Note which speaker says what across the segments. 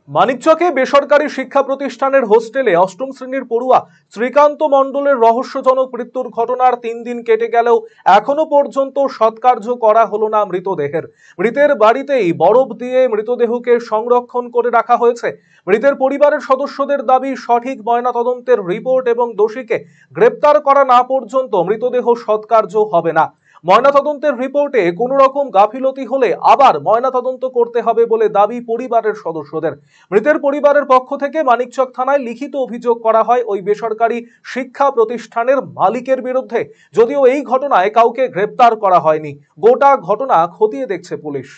Speaker 1: মানিকচকে বেসরকারি শিক্ষা প্রতিষ্ঠানের হোস্টেলে অষ্টম শ্রেণীর পড়ুয়া শ্রীকান্ত মণ্ডলের রহস্যজনক মৃত্যুর ঘটনার 3 দিন কেটে গেলেও এখনো পর্যন্ত সৎকার্য করা হলো না মৃতদেহের। মৃতের বাড়িতেই বরফ দিয়ে মৃতদেহকে সংরক্ষণ করে রাখা হয়েছে। মৃতের পরিবারের সদস্যদের দাবি, সঠিক ময়নাতদন্তের রিপোর্ট এবং দোষীকে গ্রেপ্তার করা না পর্যন্ত মৃতদেহ সৎকার্য হবে না। ময়নাতদন্তের রিপোর্টে কোনো রকম গাফিলতি হলে আবার ময়নাতদন্ত করতে হবে বলে দাবি পরিবারের সদস্যদের। মৃতের পরিবারের পক্ষ থেকে মানিকচক থানায় লিখিত অভিযোগ করা হয় ওই বেসরকারি শিক্ষা প্রতিষ্ঠানের মালিকের বিরুদ্ধে। যদিও এই ঘটনায় কাউকে গ্রেপ্তার করা হয়নি। গোটা ঘটনা খতিয়ে দেখছে পুলিশ।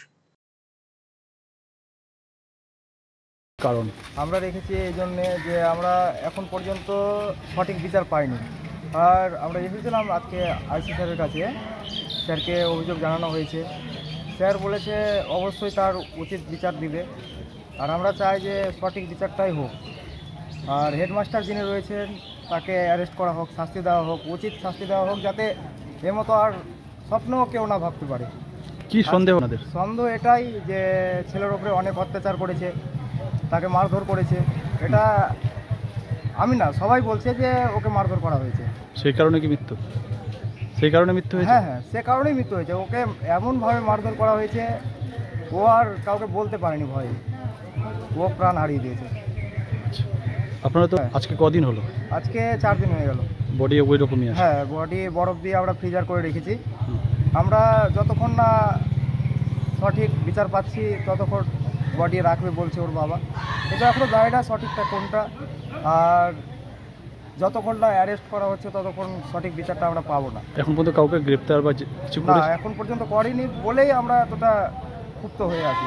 Speaker 2: কারণ আমরা রেখেছি এই জন্যে যে আমরা এখন পর্যন্ত সঠিক বিচার পাইনি। আর আমরা এসেছিলাম আজকে আইসি স্যারের কাছে, স্যারকে অভিযোগ জানানো হয়েছে। স্যার বলেছে অবশ্যই তার উচিত বিচার দিবে, আর আমরা চাই যে সঠিক বিচারটাই হোক। আর হেডমাস্টার যিনি রয়েছেন তাকে অ্যারেস্ট করা হোক, শাস্তি দেওয়া হোক, উচিত শাস্তি দেওয়া হোক, যাতে এর মতো আর স্বপ্নও কেউ না ভাবতে পারে।
Speaker 3: কি সন্দেহ আপনাদের?
Speaker 2: সন্দেহ এটাই যে ছেলের ওপরে অনেক অত্যাচার করেছে, তাকে মারধর করেছে। এটা আমি না, সবাই বলছে যে ওকে মারধর করা হয়েছে।
Speaker 3: সেই কারণে কি মৃত্যু? সেই কারণে মৃত্যু হয়েছে?
Speaker 2: হ্যাঁ হ্যাঁ, সে কারণেই মৃত্যু হয়েছে। ওকে এমনভাবে মারধর করা হয়েছে, ও আর কাউকে বলতে পারেনি ভয়ে, ও প্রাণ হারিয়ে দিয়েছে।
Speaker 3: আপনারা তো আজকে কদিন হলো?
Speaker 2: আজকে 4 দিন হয়ে গেল।
Speaker 3: বডি ওই রকমই আছে?
Speaker 2: হ্যাঁ, বডি বরফ দিয়ে আমরা ফ্রিজার করে রেখেছি। আমরা যতক্ষণ না সঠিক বিচার পাচ্ছি ততক্ষণ বডি রাখবে বলছে ওর বাবা। এটা এখনো জানি না সঠিকটা কোনটা। আর যতক্ষণ না অ্যারেস্ট করা হচ্ছে ততক্ষণ সঠিক বিচারটা আমরা পাবো না।
Speaker 3: এখন পর্যন্ত কাউকে গ্রেপ্তার বা কিছু
Speaker 2: না, এখন পর্যন্ত করেনি বলেই আমরা এতটা ক্ষুব্ধ হয়ে আছি।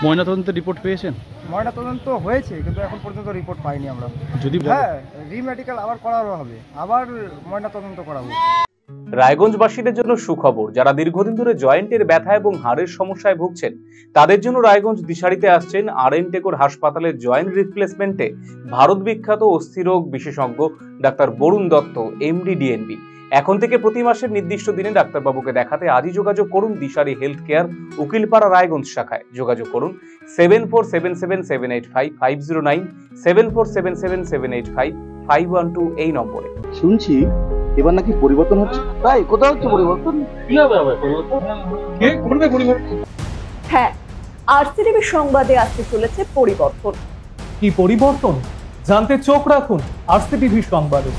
Speaker 3: ময়নাতদন্তের রিপোর্ট পেয়েছেন?
Speaker 2: ময়নাতদন্ত হয়েছে, কিন্তু এখন পর্যন্ত রিপোর্ট পাইনি আমরা।
Speaker 3: যদি
Speaker 2: হ্যাঁ, রিমেডিকেল আবার করানো হবে, আবার ময়নাতদন্ত করাবো।
Speaker 1: রায়গঞ্জবাসীদের জন্য সুখবর, যারা দীর্ঘদিন ধরে জয়েন্টের ব্যথা এবং হাড়ের সমস্যায় ভুগছেন তাদের জন্য রায়গঞ্জ দিশারিতে আসছেন আর.এন. টেকর হাসপাতালের জয়েন্ট রিপ্লেসমেন্টে ভারত বিখ্যাত অস্থিরোগ বিশেষজ্ঞ doctor Barun Dutta, MD, DNB. এখন থেকে প্রতি মাসের নির্দিষ্ট দিনে ডাক্তারবাবুকে দেখাতে আজই যোগাযোগ করুন দিশারি হেলথ কেয়ার, উকিলপাড়া, রায়গঞ্জ শাখায়। যোগাযোগ করুন 7477785509, 7477785512 এই নম্বরে।
Speaker 4: শুনছি এবার নাকি পরিবর্তন হচ্ছে, তাই কোথাও হচ্ছে পরিবর্তন?
Speaker 5: হ্যাঁ, আরসিটিভি সংবাদে আসতে চলেছে পরিবর্তন।
Speaker 1: কি পরিবর্তন জানতে চোখ রাখুন আরসিটিভি সংবাদে।